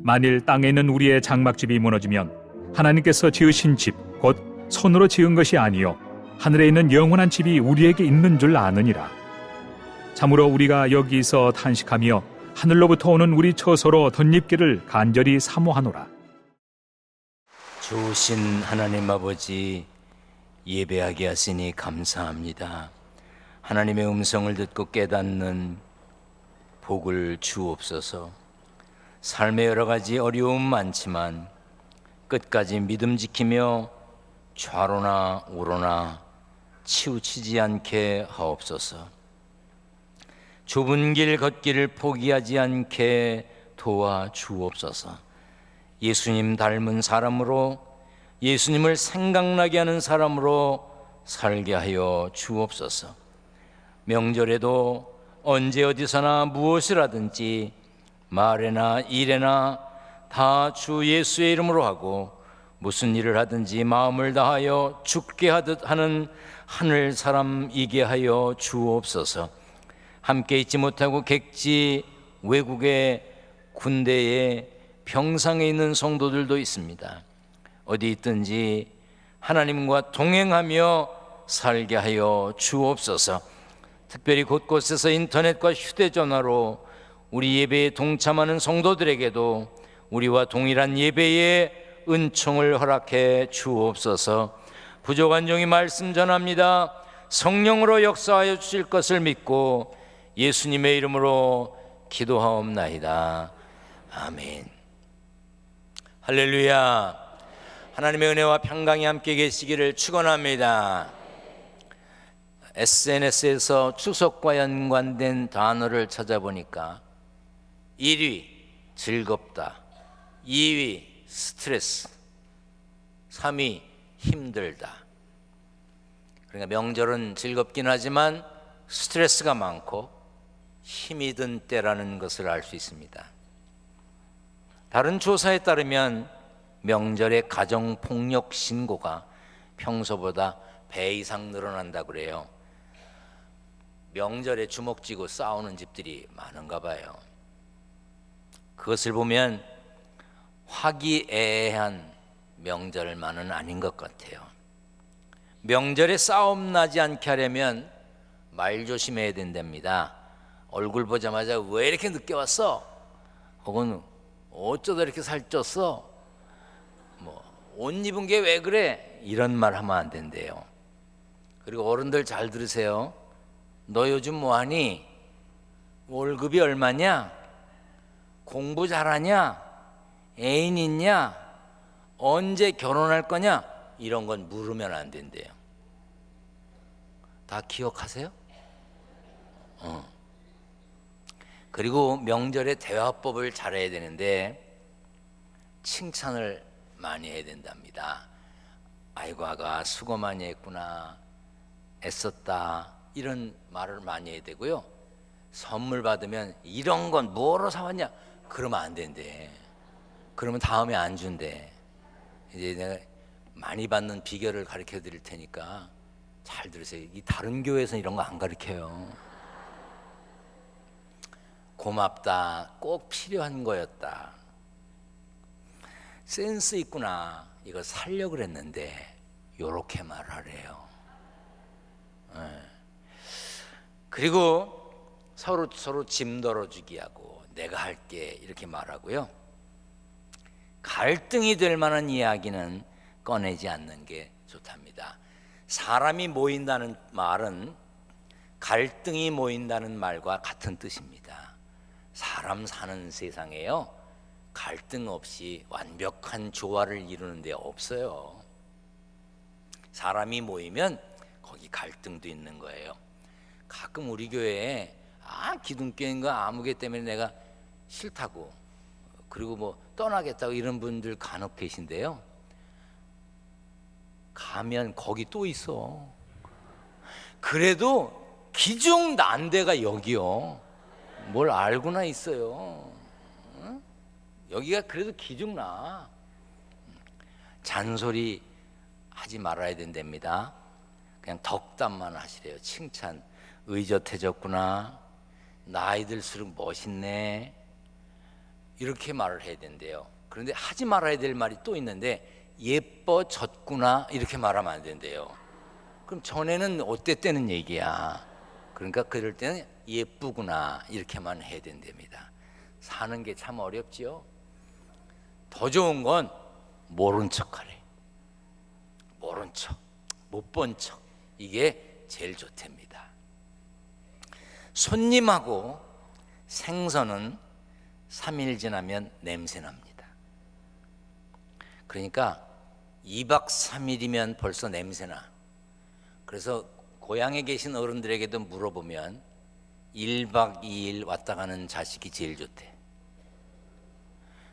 만일 땅에 있는 우리의 장막집이 무너지면 하나님께서 지으신 집 곧 손으로 지은 것이 아니요 하늘에 있는 영원한 집이 우리에게 있는 줄 아느니라. 참으로 우리가 여기서 탄식하며 하늘로부터 오는 우리 처소로 덧입기를 간절히 사모하노라. 좋으신 하나님 아버지, 예배하게 하시니 감사합니다. 하나님의 음성을 듣고 깨닫는 복을 주옵소서. 삶의 여러 가지 어려움 많지만 끝까지 믿음 지키며 좌로나 우로나 치우치지 않게 하옵소서. 좁은 길 걷기를 포기하지 않게 도와주옵소서. 예수님 닮은 사람으로, 예수님을 생각나게 하는 사람으로 살게 하여 주옵소서. 명절에도 언제 어디서나 무엇을 하든지 말에나 일에나 다 주 예수의 이름으로 하고 무슨 일을 하든지 마음을 다하여 죽게 하듯 하는 하늘 사람이게 하여 주옵소서. 함께 있지 못하고 객지 외국의 군대에 병상에 있는 성도들도 있습니다. 어디 있든지 하나님과 동행하며 살게 하여 주옵소서. 특별히 곳곳에서 인터넷과 휴대전화로 우리 예배에 동참하는 성도들에게도 우리와 동일한 예배의 은총을 허락해 주옵소서. 부족한 종이 말씀 전합니다. 성령으로 역사하여 주실 것을 믿고 예수님의 이름으로 기도하옵나이다. 아멘. 할렐루야. 하나님의 은혜와 평강이 함께 계시기를 축원합니다. SNS에서 추석과 연관된 단어를 찾아보니까 1위 즐겁다, 2위 스트레스, 3위 힘들다. 그러니까 명절은 즐겁긴 하지만 스트레스가 많고 힘이 든 때라는 것을 알 수 있습니다. 다른 조사에 따르면 명절의 가정폭력 신고가 평소보다 배 이상 늘어난다고 그래요. 명절에 주먹 쥐고 싸우는 집들이 많은가 봐요. 그것을 보면 화기애애한 명절만은 아닌 것 같아요. 명절에 싸움 나지 않게 하려면 말 조심해야 된답니다. 얼굴 보자마자 왜 이렇게 늦게 왔어? 혹은 어쩌다 이렇게 살쪘어? 옷 입은 게 왜 그래? 이런 말 하면 안 된대요. 그리고 어른들 잘 들으세요. 너 요즘 뭐하니? 월급이 얼마냐? 공부 잘하냐? 애인 있냐? 언제 결혼할 거냐? 이런 건 물으면 안 된대요. 다 기억하세요? 그리고 명절에 대화법을 잘해야 되는데 칭찬을 많이 해야 된답니다. 아이고 아가 수고 많이 했구나, 애썼다, 이런 말을 많이 해야 되고요. 선물 받으면 이런 건 뭐로 사왔냐? 그러면 안 된대. 그러면 다음에 안 준대. 이제 내가 많이 받는 비결을 가르쳐 드릴 테니까 잘 들으세요. 이 다른 교회에서는 이런 거 안 가르쳐요. 고맙다, 꼭 필요한 거였다, 센스 있구나, 이거 살려고 그랬는데 요렇게 말하래요. 그리고 서로 짐 덜어주기 하고 내가 할게 이렇게 말하고요. 갈등이 될 만한 이야기는 꺼내지 않는 게 좋답니다. 사람이 모인다는 말은 갈등이 모인다는 말과 같은 뜻입니다. 사람 사는 세상에요, 갈등 없이 완벽한 조화를 이루는 데 없어요. 사람이 모이면 거기 갈등도 있는 거예요. 가끔 우리 교회에 기둥교인가 아무개 때문에 내가 싫다고, 그리고 뭐 떠나겠다고 이런 분들 간혹 계신데요. 가면 거기 또 있어. 그래도 기중 난데가 여기요. 뭘 알고나 있어요. 여기가 그래도 기중나. 잔소리 하지 말아야 된답니다. 그냥 덕담만 하시래요. 칭찬. 의젓해졌구나, 나이 들수록 멋있네, 이렇게 말을 해야 된대요. 그런데 하지 말아야 될 말이 또 있는데 예뻐졌구나 이렇게 말하면 안 된대요. 그럼 전에는 어땠다는 얘기야. 그러니까 그럴 때는 예쁘구나 이렇게만 해야 된답니다. 사는 게 참 어렵지요. 더 좋은 건 모른 척하래. 모른 척, 못 본 척, 이게 제일 좋답니다. 손님하고 생선은 3일 지나면 냄새납니다. 그러니까 2박 3일이면 벌써 냄새나. 그래서 고향에 계신 어른들에게도 물어보면 1박 2일 왔다 가는 자식이 제일 좋대.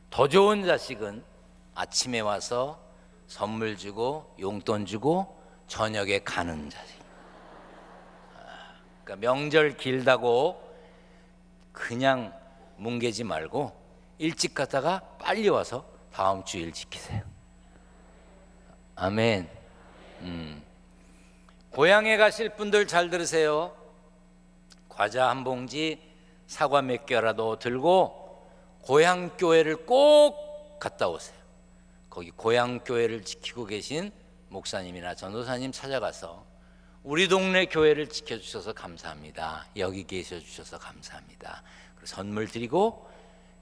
더 좋은 자식은 아침에 와서 선물 주고 용돈 주고 저녁에 가는 자식. 그러니까 명절 길다고 그냥 뭉개지 말고 일찍 갔다가 빨리 와서 다음 주일 지키세요. 아멘. 고향에 가실 분들 잘 들으세요. 과자 한 봉지, 사과 몇 개라도 들고 고향 교회를 꼭 갔다 오세요. 거기 고향 교회를 지키고 계신 목사님이나 전도사님 찾아가서 우리 동네 교회를 지켜주셔서 감사합니다. 여기 계셔 주셔서 감사합니다. 선물 드리고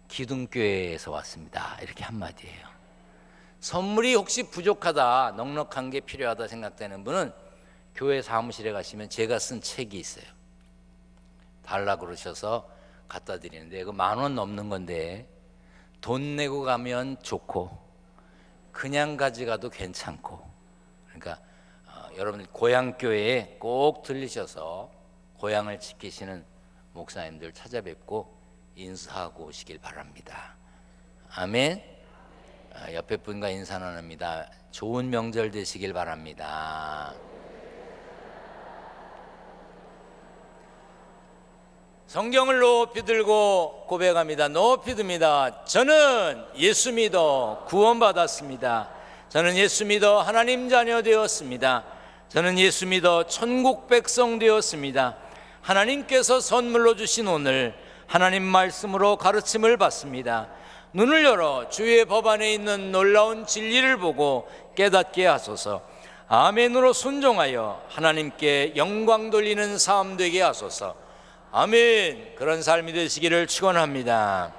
기둥교회에서 왔습니다. 이렇게 한마디예요. 선물이 혹시 부족하다, 넉넉한 게 필요하다 생각되는 분은 교회 사무실에 가시면 제가 쓴 책이 있어요. 달라 그러셔서 갖다 드리는데 그 10,000원 넘는 건데 돈 내고 가면 좋고 그냥 가져가도 괜찮고. 그러니까 여러분 고향 교회에 꼭 들리셔서 고향을 지키시는 목사님들 찾아뵙고 인사하고 오시길 바랍니다. 아멘. 옆에 분과 인사 나눕니다. 좋은 명절 되시길 바랍니다. 성경을 높이 들고 고백합니다. 높이 듭니다. 저는 예수 믿어 구원받았습니다. 저는 예수 믿어 하나님 자녀 되었습니다. 저는 예수 믿어 천국 백성 되었습니다. 하나님께서 선물로 주신 오늘 하나님 말씀으로 가르침을 받습니다. 눈을 열어 주의 법 안에 있는 놀라운 진리를 보고 깨닫게 하소서. 아멘으로 순종하여 하나님께 영광 돌리는 삶 되게 하소서. 아멘. 그런 삶이 되시기를 축원합니다.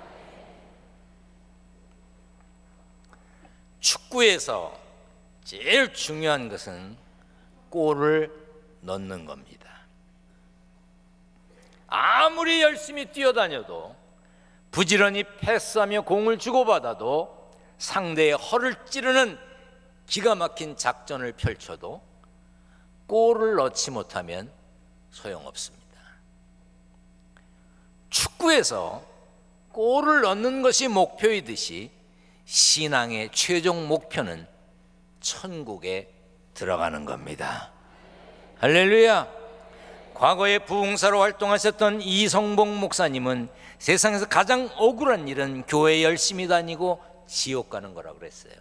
축구에서 제일 중요한 것은 골을 넣는 겁니다. 아무리 열심히 뛰어다녀도 부지런히 패스하며 공을 주고받아도 상대의 허를 찌르는 기가 막힌 작전을 펼쳐도 골을 넣지 못하면 소용없습니다. 축구에서 골을 넣는 것이 목표이듯이 신앙의 최종 목표는 천국에 들어가는 겁니다. 할렐루야. 과거에 부흥사로 활동하셨던 이성봉 목사님은 세상에서 가장 억울한 일은 교회 열심히 다니고 지옥 가는 거라고 그랬어요.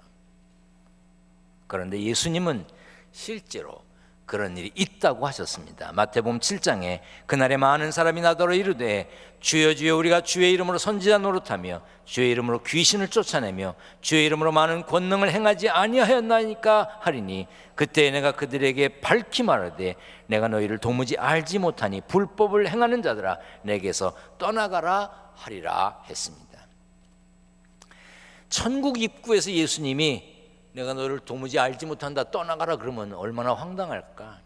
그런데 예수님은 실제로 그런 일이 있다고 하셨습니다. 마태복음 7장에 그날에 많은 사람이 나더러 이르되 주여 주여 우리가 주의 이름으로 선지자 노릇하며 주의 이름으로 귀신을 쫓아내며 주의 이름으로 많은 권능을 행하지 아니하였나이까 하리니 그때 내가 그들에게 밝히 말하되 내가 너희를 도무지 알지 못하니 불법을 행하는 자들아 내게서 떠나가라 하리라 했습니다. 천국 입구에서 예수님이 내가 너를 도무지 알지 못한다 떠나가라 그러면 얼마나 황당할까.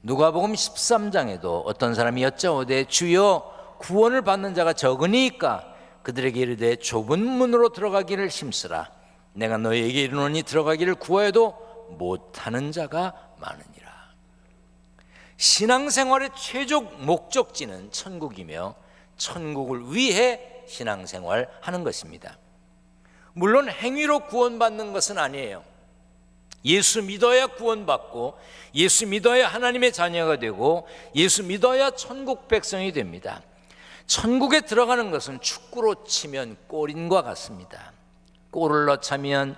누가복음 13장에도 어떤 사람이 여짜오되 주여 구원을 받는 자가 적으니까 그들에게 이르되 좁은 문으로 들어가기를 힘쓰라. 내가 너희에게 이르노니 들어가기를 구하여도 못하는 자가 많으니라. 신앙생활의 최종 목적지는 천국이며 천국을 위해 신앙생활하는 것입니다. 물론 행위로 구원받는 것은 아니에요. 예수 믿어야 구원받고 예수 믿어야 하나님의 자녀가 되고 예수 믿어야 천국 백성이 됩니다. 천국에 들어가는 것은 축구로 치면 골인과 같습니다. 골을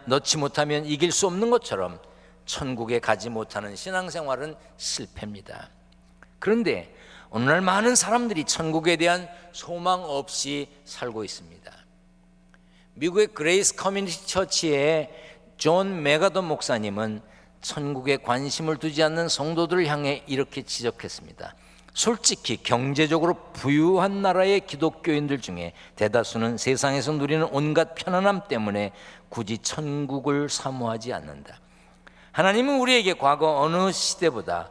넣지 못하면 이길 수 없는 것처럼 천국에 가지 못하는 신앙생활은 실패입니다. 그런데 오늘날 많은 사람들이 천국에 대한 소망 없이 살고 있습니다. 미국의 그레이스 커뮤니티 처치의 존 메가돈 목사님은 천국에 관심을 두지 않는 성도들을 향해 이렇게 지적했습니다. 솔직히 경제적으로 부유한 나라의 기독교인들 중에 대다수는 세상에서 누리는 온갖 편안함 때문에 굳이 천국을 사모하지 않는다. 하나님은 우리에게 과거 어느 시대보다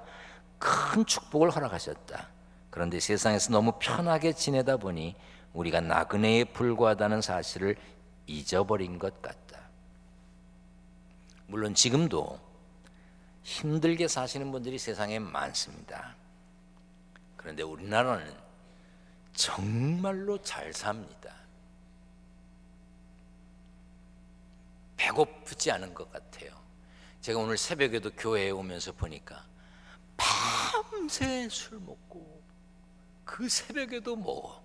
큰 축복을 허락하셨다. 그런데 세상에서 너무 편하게 지내다 보니 우리가 나그네에 불과하다는 사실을 잊어버린 것 같다. 물론 지금도 힘들게 사시는 분들이 세상에 많습니다. 그런데 우리나라는 정말로 잘 삽니다. 배고프지 않은 것 같아요. 제가 오늘 새벽에도 교회에 오면서 보니까 밤새 술 먹고 그 새벽에도 먹어.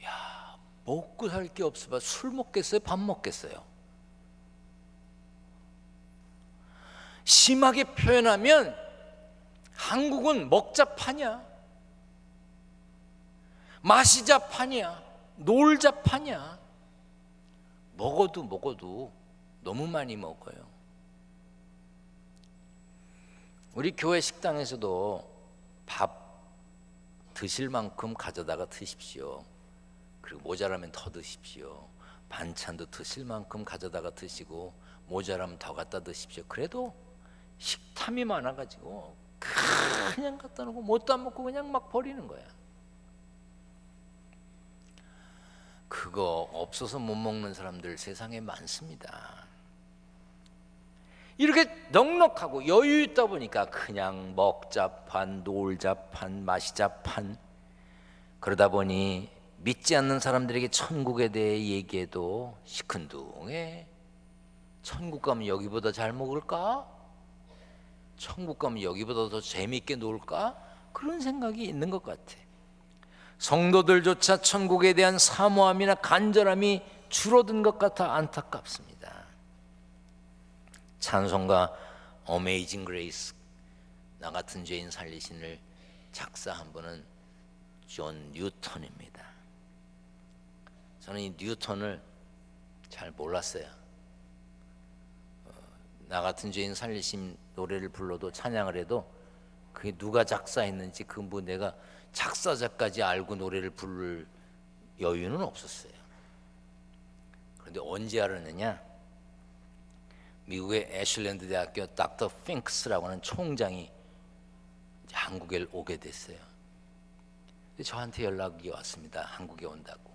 야, 먹고 살 게 없어. 술 먹겠어요? 밥 먹겠어요? 심하게 표현하면 한국은 먹자판이야, 마시자판이야, 놀자판이야. 먹어도 너무 많이 먹어요. 우리 교회 식당에서도 밥 드실 만큼 가져다가 드십시오. 그리고 모자라면 더 드십시오. 반찬도 드실 만큼 가져다가 드시고 모자라면 더 갖다 드십시오. 그래도 식탐이 많아가지고 그냥 갖다 놓고 뭣도 안 먹고 그냥 막 버리는 거야. 그거 없어서 못 먹는 사람들 세상에 많습니다. 이렇게 넉넉하고 여유 있다 보니까 그냥 먹자판, 놀자판, 마시자판. 그러다 보니 믿지 않는 사람들에게 천국에 대해 얘기해도 시큰둥해. 천국 가면 여기보다 잘 먹을까? 천국 가면 여기보다 더 재미있게 놀까? 그런 생각이 있는 것 같아. 성도들조차 천국에 대한 사모함이나 간절함이 줄어든 것 같아 안타깝습니다. 찬송가 어메이징 그레이스, 나 같은 죄인 살리신을 작사한 분은 존 뉴턴입니다. 저는 이 뉴턴을 잘 몰랐어요. 나 같은 죄인 살리신 노래를 불러도 찬양을 해도 그게 누가 작사했는지 그 뭐 내가 작사자까지 알고 노래를 부를 여유는 없었어요. 그런데 언제 알았느냐? 미국의 애슐랜드 대학교 닥터 핑크스라고 하는 총장이 이제 한국에 오게 됐어요. 근데 저한테 연락이 왔습니다. 한국에 온다고.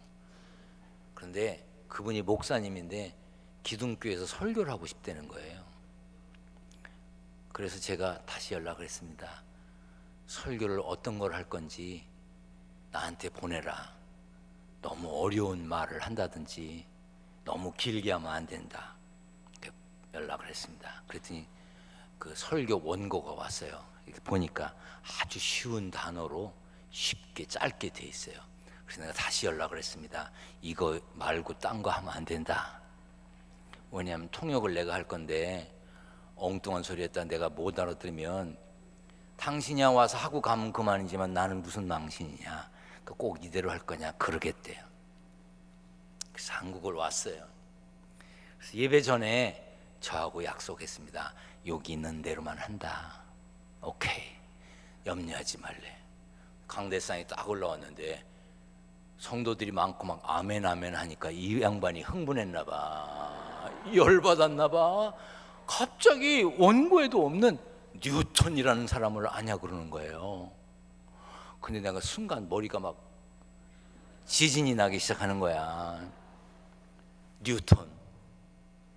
그런데 그분이 목사님인데 기둥교회에서 설교를 하고 싶다는 거예요. 그래서 제가 다시 연락을 했습니다. 설교를 어떤 걸 할 건지 나한테 보내라. 너무 어려운 말을 한다든지 너무 길게 하면 안 된다. 이렇게 연락을 했습니다. 그랬더니 그 설교 원고가 왔어요. 이렇게 보니까 아주 쉬운 단어로 쉽게 짧게 돼 있어요. 그래서 내가 다시 연락을 했습니다. 이거 말고 딴 거 하면 안 된다. 왜냐하면 통역을 내가 할 건데 엉뚱한 소리 했다 내가 못 알아들으면 당신이야 와서 하고 가면 그만이지만 나는 무슨 망신이냐, 꼭 이대로 할 거냐 그러겠대요. 그래서 한국을 왔어요. 그래서 예배 전에 저하고 약속했습니다. 여기 있는 대로만 한다. 오케이, 염려하지 말래. 강대상이 딱 올라왔는데 성도들이 많고 막 아멘 아멘 하니까 이 양반이 흥분했나 봐, 열받았나 봐. 갑자기 원고에도 없는 뉴턴이라는 사람을 아냐 그러는 거예요. 근데 내가 순간 머리가 막 지진이 나기 시작하는 거야. 뉴턴,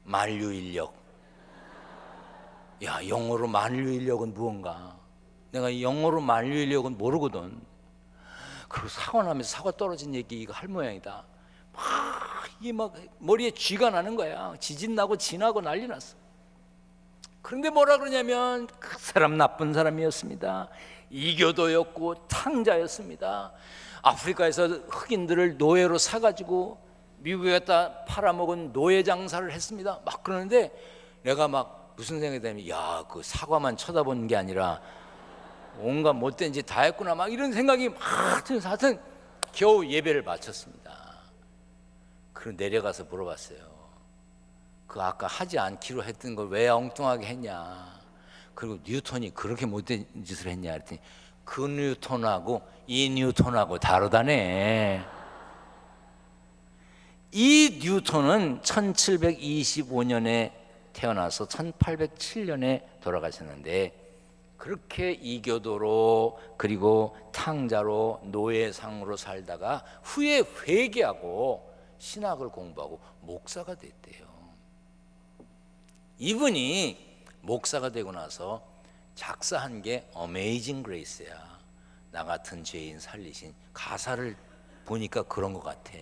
만류인력. 야, 영어로 만류인력은 무언가? 내가 영어로 만류인력은 모르거든. 그리고 사고 나면서 사고 떨어진 얘기 이거 할 모양이다. 이게 막 머리에 쥐가 나는 거야. 지진 나고 지나고 난리 났어. 그런데 뭐라 그러냐면 그 사람 나쁜 사람이었습니다. 이교도였고 탕자였습니다. 아프리카에서 흑인들을 노예로 사가지고 미국에 갖다 팔아먹은 노예 장사를 했습니다. 막 그러는데 내가 막 무슨 생각이 드냐면 야, 그 사과만 쳐다보는 게 아니라 온갖 못된 짓 다 했구나 막 이런 생각이 막 들면서 하여튼 겨우 예배를 마쳤습니다. 그리고 내려가서 물어봤어요. 그 아까 하지 않기로 했던 걸 왜 엉뚱하게 했냐. 그리고 뉴턴이 그렇게 못된 짓을 했냐 그랬더니 그 뉴턴하고 이 뉴턴하고 다르다네. 이 뉴턴은 1725년에 태어나서 1807년에 돌아가셨는데 그렇게 이교도로 그리고 탕자로 노예상으로 살다가 후에 회개하고 신학을 공부하고 목사가 됐대요. 이분이 목사가 되고 나서 작사한 게 어메이징 그레이스야. 나 같은 죄인 살리신. 가사를 보니까 그런 것 같아.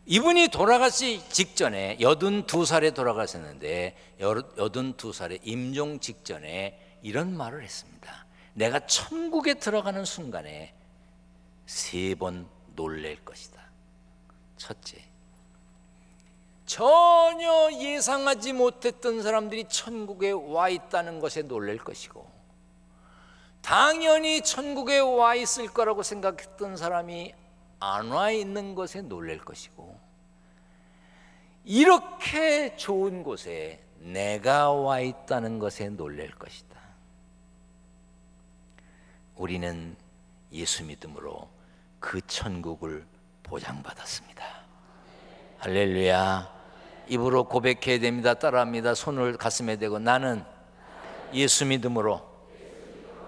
이분이 돌아가시 직전에 82살에 돌아가셨는데 82살에 임종 직전에 이런 말을 했습니다. 내가 천국에 들어가는 순간에 3번 놀랄 것이다. 첫째, 전혀 예상하지 못했던 사람들이 천국에 와 있다는 것에 놀랄 것이고, 당연히 천국에 와 있을 거라고 생각했던 사람이 안 와 있는 것에 놀랄 것이고, 이렇게 좋은 곳에 내가 와 있다는 것에 놀랄 것이다. 우리는 예수 믿음으로 그 천국을 보장받았습니다. 할렐루야. 입으로 고백해야 됩니다. 따라합니다. 손을 가슴에 대고 나는 예수 믿음으로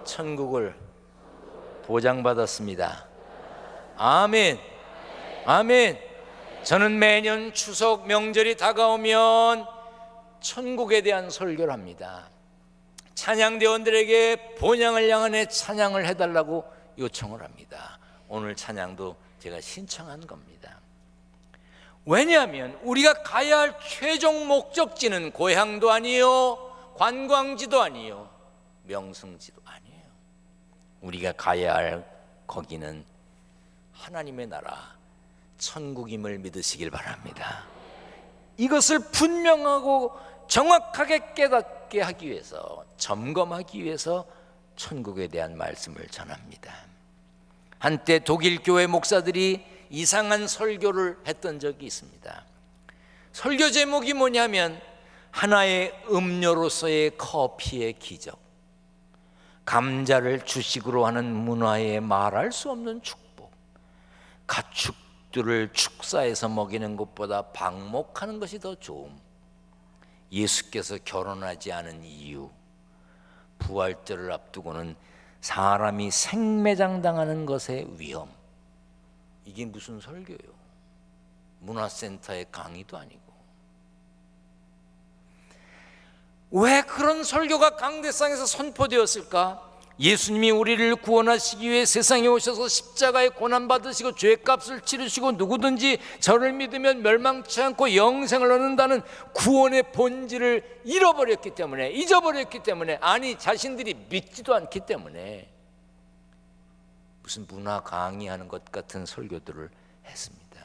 천국을 보장받았습니다. 아멘. 아멘. 저는 매년 추석 명절이 다가오면 천국에 대한 설교를 합니다. 찬양대원들에게 본향을 향하여 찬양을 해달라고 요청을 합니다. 오늘 찬양도 제가 신청한 겁니다. 왜냐하면 우리가 가야 할 최종 목적지는 고향도 아니요, 관광지도 아니요, 명승지도 아니에요. 우리가 가야 할 거기는 하나님의 나라 천국임을 믿으시길 바랍니다. 이것을 분명하고 정확하게 깨닫게 하기 위해서, 점검하기 위해서 천국에 대한 말씀을 전합니다. 한때 독일 교회 목사들이 이상한 설교를 했던 적이 있습니다. 설교 제목이 뭐냐면 하나의 음료로서의 커피의 기적, 감자를 주식으로 하는 문화의 말할 수 없는 축복, 가축들을 축사해서 먹이는 것보다 방목하는 것이 더 좋음, 예수께서 결혼하지 않은 이유, 부활절을 앞두고는 사람이 생매장당하는 것의 위험. 이게 무슨 설교예요? 문화센터의 강의도 아니고. 왜 그런 설교가 강대상에서 선포되었을까? 예수님이 우리를 구원하시기 위해 세상에 오셔서 십자가에 고난받으시고 죄값을 치르시고 누구든지 저를 믿으면 멸망치 않고 영생을 얻는다는 구원의 본질을 잃어버렸기 때문에, 잊어버렸기 때문에, 아니 자신들이 믿지도 않기 때문에 무슨 문화 강의하는 것 같은 설교들을 했습니다.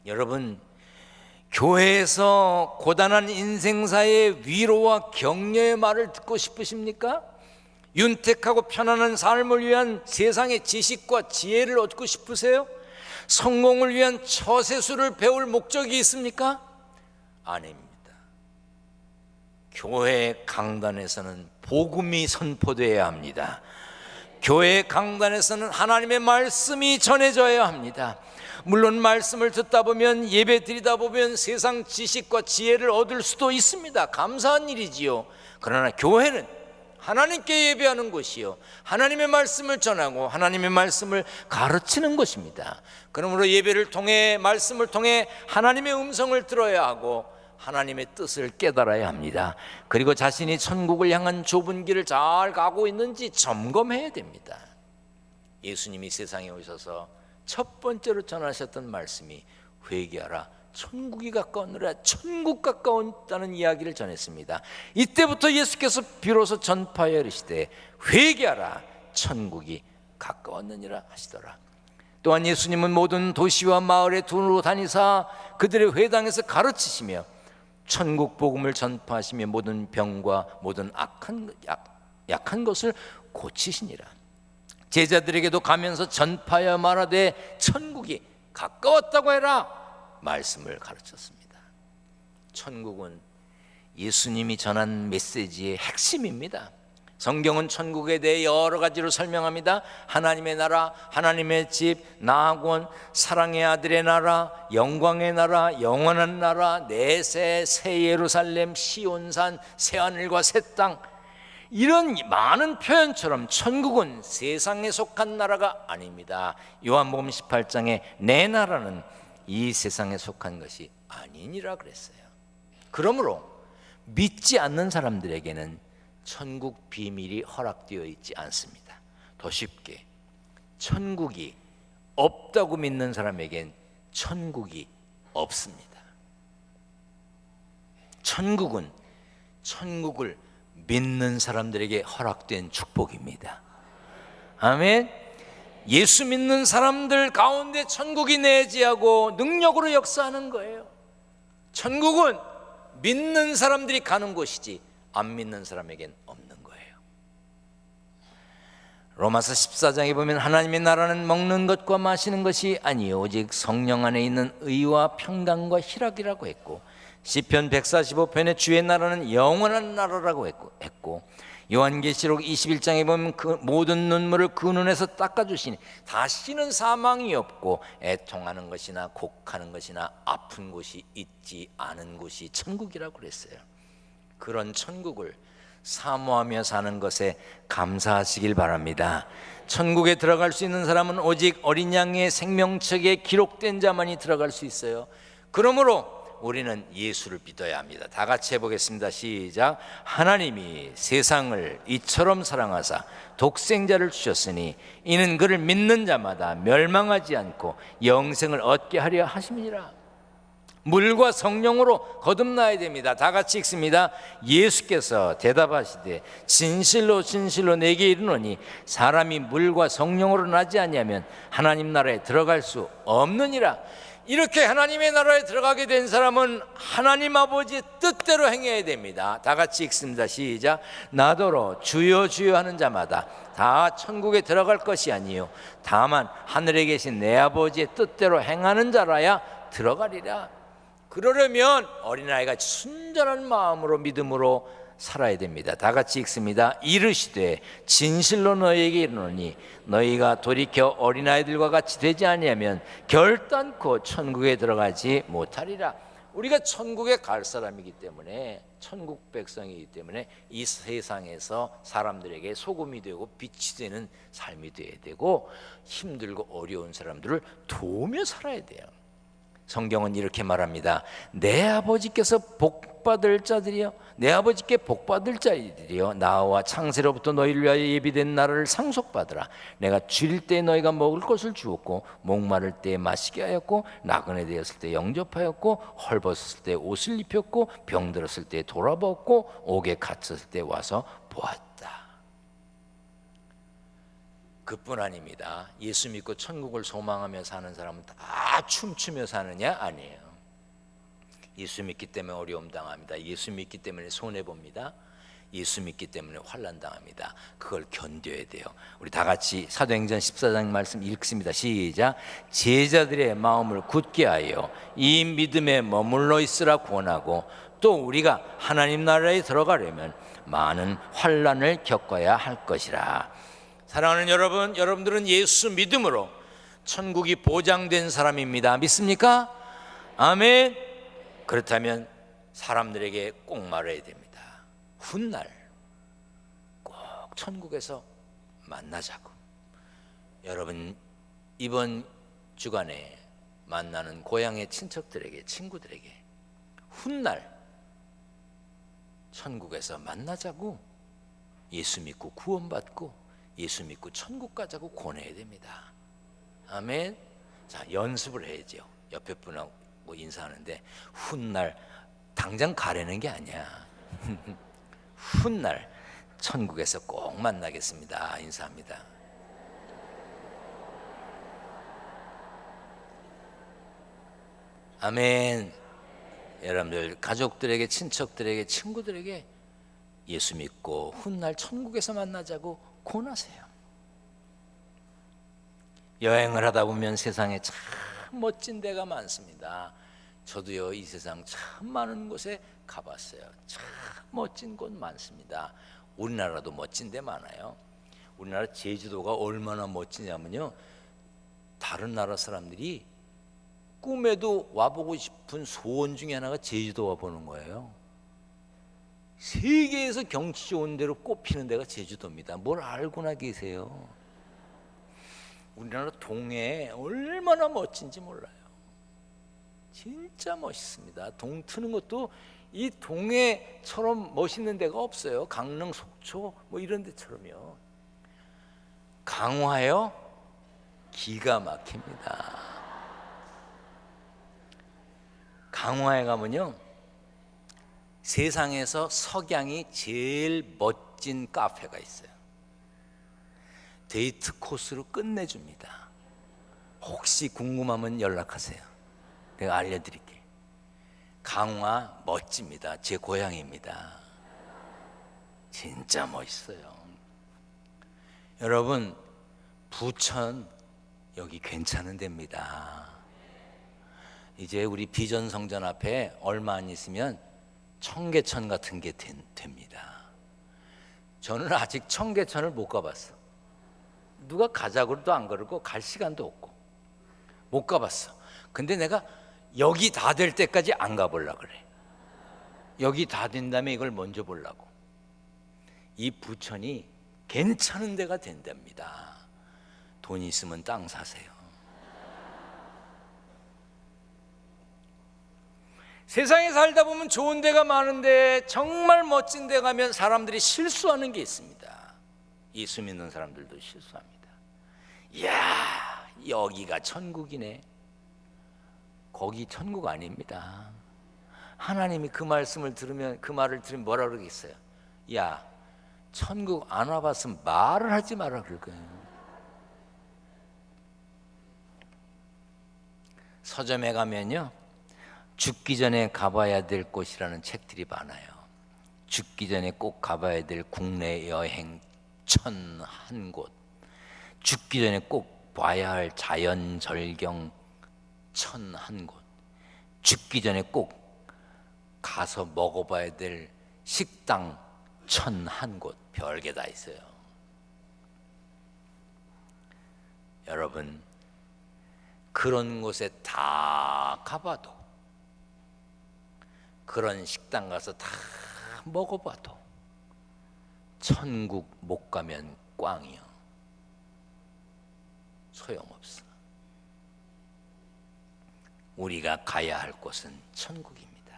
여러분, 교회에서 고단한 인생사의 위로와 격려의 말을 듣고 싶으십니까? 윤택하고 편안한 삶을 위한 세상의 지식과 지혜를 얻고 싶으세요? 성공을 위한 처세술을 배울 목적이 있습니까? 아닙니다. 교회 강단에서는 복음이 선포되어야 합니다. 교회 강단에서는 하나님의 말씀이 전해져야 합니다. 물론 말씀을 듣다 보면, 예배 드리다 보면 세상 지식과 지혜를 얻을 수도 있습니다. 감사한 일이지요. 그러나 교회는 하나님께 예배하는 곳이요, 하나님의 말씀을 전하고 하나님의 말씀을 가르치는 곳입니다. 그러므로 예배를 통해, 말씀을 통해 하나님의 음성을 들어야 하고 하나님의 뜻을 깨달아야 합니다. 그리고 자신이 천국을 향한 좁은 길을 잘 가고 있는지 점검해야 됩니다. 예수님이 세상에 오셔서 첫 번째로 전하셨던 말씀이 회개하라, 천국이 가까웠느라, 천국 가까웠다는 이야기를 전했습니다. 이때부터 예수께서 비로소 전파하여 이르시되 회개하라, 천국이 가까웠느니라 하시더라. 또한 예수님은 모든 도시와 마을에 두루 다니사 그들의 회당에서 가르치시며 천국 복음을 전파하시며 모든 병과 모든 약한 것을 고치시니라. 제자들에게도 가면서 전파하여 말하되 천국이 가까웠다고 해라 말씀을 가르쳤습니다. 천국은 예수님이 전한 메시지의 핵심입니다. 성경은 천국에 대해 여러 가지로 설명합니다. 하나님의 나라, 하나님의 집, 나아곤, 사랑의 아들의 나라, 영광의 나라, 영원한 나라, 내세, 새 예루살렘, 시온산, 새 하늘과 새 땅, 이런 많은 표현처럼 천국은 세상에 속한 나라가 아닙니다. 요한복음 18장에 내 나라는 이 세상에 속한 것이 아니니라 그랬어요. 그러므로 믿지 않는 사람들에게는 천국 비밀이 허락되어 있지 않습니다. 더 쉽게, 천국이 없다고 믿는 사람에겐 천국이 없습니다. 천국은 천국을 믿는 사람들에게 허락된 축복입니다. 아멘. 예수 믿는 사람들 가운데 천국이 내재하고 능력으로 역사하는 거예요. 천국은 믿는 사람들이 가는 곳이지 안 믿는 사람에겐 없는 거예요. 로마서 14장에 보면 하나님의 나라는 먹는 것과 마시는 것이 아니요 오직 성령 안에 있는 의와 평강과 희락이라고 했고, 시편 145편에 주의 나라는 영원한 나라라고 했고, 요한계시록 21장에 보면 그 모든 눈물을 그 눈에서 닦아주시니 다시는 사망이 없고 애통하는 것이나 곡하는 것이나 아픈 곳이 있지 않은 곳이 천국이라고 그랬어요. 그런 천국을 사모하며 사는 것에 감사하시길 바랍니다. 천국에 들어갈 수 있는 사람은 오직 어린 양의 생명책에 기록된 자만이 들어갈 수 있어요. 그러므로 우리는 예수를 믿어야 합니다. 다 같이 해보겠습니다. 시작. 하나님이 세상을 이처럼 사랑하사 독생자를 주셨으니 이는 그를 믿는 자마다 멸망하지 않고 영생을 얻게 하려 하심이니라. 물과 성령으로 거듭나야 됩니다. 다 같이 읽습니다. 예수께서 대답하시되 진실로 진실로 내게 이르노니 사람이 물과 성령으로 나지 아니하면 하나님 나라에 들어갈 수 없느니라. 이렇게 하나님의 나라에 들어가게 된 사람은 하나님 아버지의 뜻대로 행해야 됩니다. 다 같이 읽습니다. 시작. 나더러 주여 주여 하는 자마다 다 천국에 들어갈 것이 아니요 다만 하늘에 계신 내 아버지의 뜻대로 행하는 자라야 들어가리라. 그러려면 어린아이가 순전한 마음으로 믿음으로 살아야 됩니다. 다 같이 읽습니다. 이르시되 진실로 너희에게 이르노니 너희가 돌이켜 어린아이들과 같이 되지 아니하면 결단코 천국에 들어가지 못하리라. 우리가 천국에 갈 사람이기 때문에, 천국 백성이기 때문에 이 세상에서 사람들에게 소금이 되고 빛이 되는 삶이 되어야 되고, 힘들고 어려운 사람들을 도우며 살아야 돼요. 성경은 이렇게 말합니다. 내 아버지께서 복받을 자들이여, 내 아버지께 복받을 자들이여, 나와 창세로부터 너희를 위하여 예비된 나라를 상속받으라. 내가 줄일 때 너희가 먹을 것을 주었고, 목마를 때 마시게 하였고, 나그네 되었을 때 영접하였고, 헐벗었을 때 옷을 입혔고, 병들었을 때 돌아보았고, 옥에 갇혔을 때 와서 보았다. 그뿐 아닙니다. 예수 믿고 천국을 소망하며 사는 사람은 다 춤추며 사느냐? 아니에요. 예수 믿기 때문에 어려움 당합니다. 예수 믿기 때문에 손해 봅니다. 예수 믿기 때문에 환난 당합니다. 그걸 견뎌야 돼요. 우리 다 같이 사도행전 14장 말씀 읽습니다. 시작. 제자들의 마음을 굳게 하여 이 믿음에 머물러 있으라 권하고, 또 우리가 하나님 나라에 들어가려면 많은 환난을 겪어야 할 것이라. 사랑하는 여러분, 여러분들은 예수 믿음으로 천국이 보장된 사람입니다. 믿습니까? 아멘. 그렇다면 사람들에게 꼭 말해야 됩니다. 훗날 꼭 천국에서 만나자고. 여러분, 이번 주간에 만나는 고향의 친척들에게, 친구들에게 훗날 천국에서 만나자고, 예수 믿고 구원받고 예수 믿고 천국 가자고 권해야 됩니다. 아멘. 자, 연습을 해야죠. 옆에 분하고 인사하는데 훗날 당장 가려는 게 아니야. 훗날 천국에서 꼭 만나겠습니다. 인사합니다. 아멘. 여러분들 가족들에게, 친척들에게, 친구들에게 예수 믿고 훗날 천국에서 만나자고 권하세요. 여행을 하다 보면 세상에 참 멋진 데가 많습니다. 저도요, 이 세상 참 많은 곳에 가봤어요. 참 멋진 곳 많습니다. 우리나라도 멋진 데 많아요. 우리나라 제주도가 얼마나 멋지냐면요, 다른 나라 사람들이 꿈에도 와보고 싶은 소원 중에 하나가 제주도 와보는 거예요. 세계에서 경치 좋은 데로 꼽히는 데가 제주도입니다. 뭘 알고나 계세요? 우리나라 동해 얼마나 멋진지 몰라요. 진짜 멋있습니다. 동 트는 것도 이 동해처럼 멋있는 데가 없어요. 강릉, 속초 뭐 이런 데처럼요. 강화요? 기가 막힙니다. 강화에 가면요, 세상에서 석양이 제일 멋진 카페가 있어요. 데이트 코스로 끝내줍니다. 혹시 궁금하면 연락하세요. 내가 알려드릴게요. 강화 멋집니다. 제 고향입니다. 진짜 멋있어요. 여러분, 부천 여기 괜찮은 데입니다. 이제 우리 비전 성전 앞에 얼마 안 있으면 청계천 같은 게 됩니다. 저는 아직 청계천을 못 가봤어. 누가 가자고도 안 그러고 갈 시간도 없고 못 가봤어. 근데 내가 여기 다 될 때까지 안 가보려고 그래. 여기 다 된 다음에 이걸 먼저 보려고. 이 부천이 괜찮은 데가 된답니다. 돈 있으면 땅 사세요. 세상에 살다 보면 좋은 데가 많은데 정말 멋진 데 가면 사람들이 실수하는 게 있습니다. 예수 믿는 사람들도 실수합니다. 이야, 여기가 천국이네. 거기 천국 아닙니다. 하나님이 그 말씀을 들으면, 그 말을 들으면 뭐라 그러겠어요? 야, 천국 안 와봤으면 말을 하지 마라 그럴 거예요. 서점에 가면요, 죽기 전에 가봐야 될 곳이라는 책들이 많아요. 죽기 전에 꼭 가봐야 될 국내 여행 1,001곳, 죽기 전에 꼭 봐야 할 자연 절경 1,001곳, 죽기 전에 꼭 가서 먹어봐야 될 식당 1,001곳, 별게 다 있어요. 여러분, 그런 곳에 다 가봐도, 그런 식당 가서 다 먹어봐도 천국 못 가면 꽝이요. 소용없어. 우리가 가야 할 곳은 천국입니다.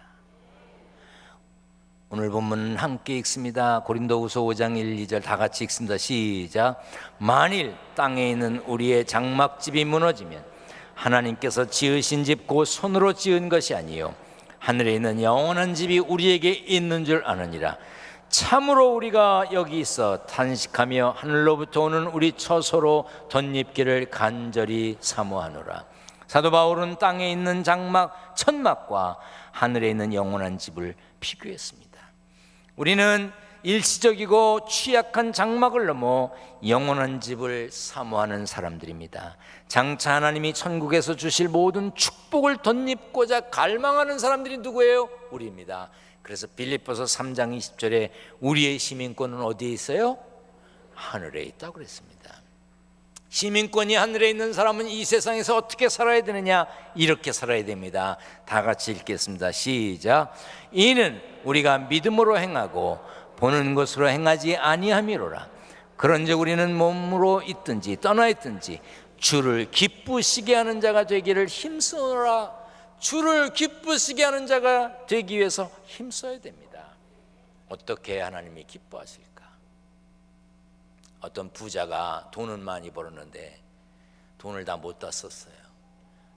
오늘 본문 함께 읽습니다. 고린도후서 5장 1, 2절 다 같이 읽습니다. 시작. 만일 땅에 있는 우리의 장막집이 무너지면 하나님께서 지으신 집 곧 손으로 지은 것이 아니요 하늘에 있는 영원한 집이 우리에게 있는 줄 아느니라. 참으로 우리가 여기 있어 탄식하며 하늘로부터 오는 우리 처소로 덧입기를 간절히 사모하노라. 사도 바울은 땅에 있는 장막 천막과 하늘에 있는 영원한 집을 비교했습니다. 우리는 일시적이고 취약한 장막을 넘어 영원한 집을 사모하는 사람들입니다. 장차 하나님이 천국에서 주실 모든 축복을 덧입고자 갈망하는 사람들이 누구예요? 우리입니다. 그래서 빌립보서 3장 20절에 우리의 시민권은 어디에 있어요? 하늘에 있다고 그랬습니다. 시민권이 하늘에 있는 사람은 이 세상에서 어떻게 살아야 되느냐? 이렇게 살아야 됩니다. 다 같이 읽겠습니다. 시작. 이는 우리가 믿음으로 행하고 보는 것으로 행하지 아니함이로라. 그런즉 우리는 몸으로 있든지 떠나 있든지 주를 기쁘시게 하는 자가 되기를 힘쓰노라. 주를 기쁘시게 하는 자가 되기 위해서 힘써야 됩니다. 어떻게 하나님이 기뻐하실까? 어떤 부자가 돈은 많이 벌었는데 돈을 다 못 다 썼어요.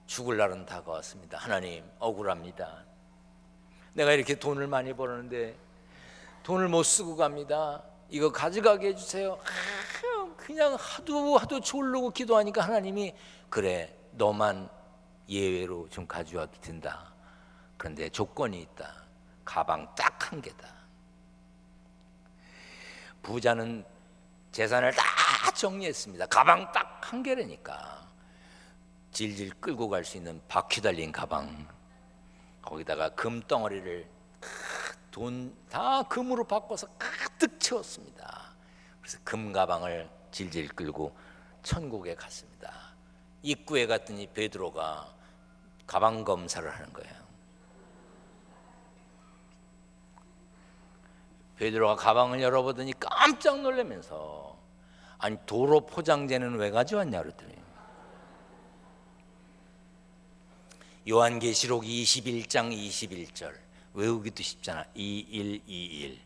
죽을 날은 다가왔습니다. 하나님, 억울합니다. 내가 이렇게 돈을 많이 벌었는데 돈을 못 쓰고 갑니다. 이거 가져가게 해주세요. 그냥 하도 졸르고 기도하니까 하나님이 그래, 너만 예외로 좀 가져와도 된다. 그런데 조건이 있다. 가방 딱 한 개다. 부자는 재산을 다 정리했습니다. 가방 딱 한 개라니까. 질질 끌고 갈 수 있는 바퀴 달린 가방, 거기다가 금덩어리를 돈 다 금으로 바꿔서 가득 채웠습니다. 그래서 금 가방을 질질 끌고 천국에 갔습니다. 입구에 갔더니 베드로가 가방 검사를 하는 거예요. 베드로가 가방을 열어보더니 깜짝 놀라면서, 아니 도로 포장재는 왜 가져왔냐 그랬더니, 요한계시록 21장 21절 외우기도 쉽잖아. 2121.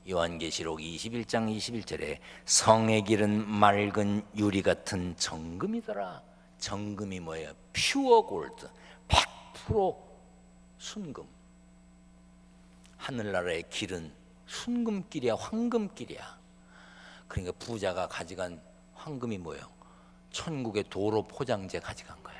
요한계시록 21장 21절에 성의 길은 맑은 유리 같은 정금이더라. 정금이 뭐예요? 퓨어 골드, 100% 순금. 하늘나라의 길은 순금길이야, 황금길이야. 그러니까 부자가 가져간 황금이 뭐예요? 천국의 도로 포장재 가져간 거야.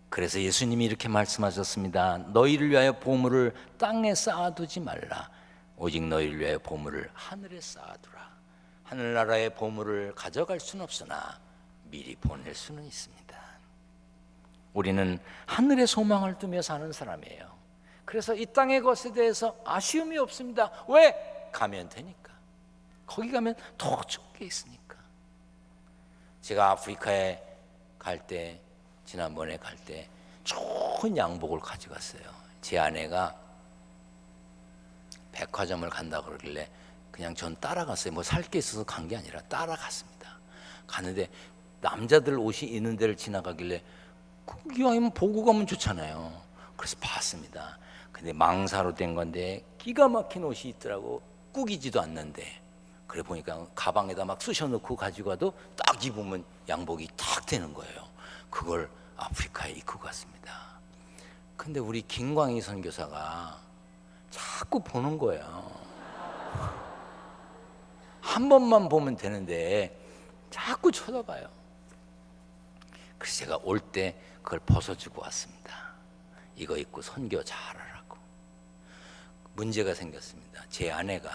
그래서 예수님이 이렇게 말씀하셨습니다. 너희를 위하여 보물을 땅에 쌓아두지 말라. 오직 너희를 위하여 보물을 하늘에 쌓아두라. 하늘나라의 보물을 가져갈 수는 없으나 미리 보낼 수는 있습니다. 우리는 하늘의 소망을 두며 사는 사람이에요. 그래서 이 땅의 것에 대해서 아쉬움이 없습니다. 왜? 가면 되니까. 거기 가면 더 좋은 게 있으니까. 제가 아프리카에 갈 때, 지난번에 갈 때 좋은 양복을 가져갔어요. 제 아내가 백화점을 간다 그러길래 그냥 전 따라갔어요. 뭐 살 게 있어서 간 게 아니라 따라갔습니다. 가는데 남자들 옷이 있는 데를 지나가길래 이왕이면 보고 가면 좋잖아요. 그래서 봤습니다. 근데 망사로 된 건데 기가 막힌 옷이 있더라고. 꾸기지도 않는데. 그래 보니까 가방에다 막 쑤셔넣고 가지고 가도 딱 입으면 양복이 딱 되는 거예요. 그걸 아프리카에 입고 갔습니다. 근데 우리 김광희 선교사가 자꾸 보는 거예요. 한 번만 보면 되는데 자꾸 쳐다봐요. 그래서 제가 올 때 그걸 벗어주고 왔습니다. 이거 입고 선교 잘하라고. 문제가 생겼습니다. 제 아내가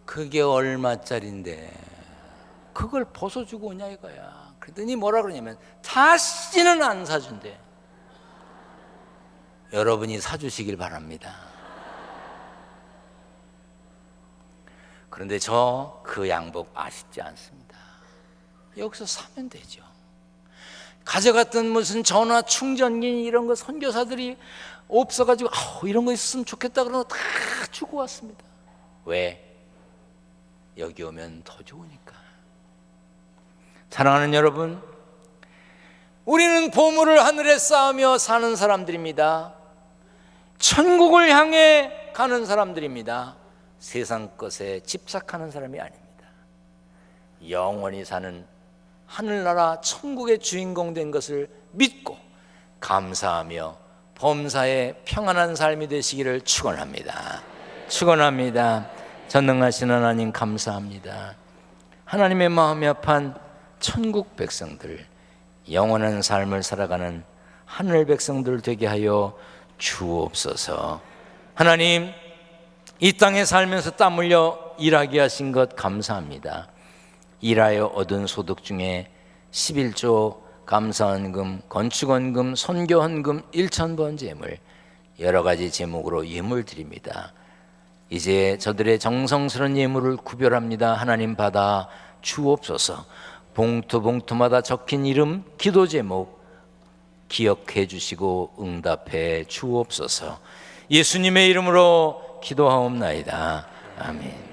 그게 얼마짜린데 그걸 벗어주고 오냐 이거야. 그랬더니 뭐라 그러냐면 다시는 안 사준대. 여러분이 사주시길 바랍니다. 그런데 저 그 양복 아쉽지 않습니다. 여기서 사면 되죠. 가져갔던 무슨 전화 충전기 이런 거 선교사들이 없어가지고 이런 거 있었으면 좋겠다 그러고 다 주고 왔습니다. 왜? 여기 오면 더 좋으니까. 사랑하는 여러분, 우리는 보물을 하늘에 쌓으며 사는 사람들입니다. 천국을 향해 가는 사람들입니다. 세상 것에 집착하는 사람이 아닙니다. 영원히 사는 하늘나라 천국의 주인공 된 것을 믿고 감사하며 범사에 평안한 삶이 되시기를 축원합니다. 축원합니다. 전능하신 하나님 감사합니다. 하나님의 마음이 아픈 천국 백성들, 영원한 삶을 살아가는 하늘 백성들 되게 하여 주옵소서. 하나님, 이 땅에 살면서 땀 흘려 일하게 하신 것 감사합니다. 일하여 얻은 소득 중에 11조 감사헌금, 건축헌금, 선교헌금, 일천번제물 여러 가지 제목으로 예물 드립니다. 이제 저들의 정성스러운 예물을 구별합니다. 하나님 받아 주옵소서. 봉투 봉투마다 적힌 이름, 기도 제목 기억해 주시고 응답해 주옵소서. 예수님의 이름으로 기도하옵나이다. 아멘.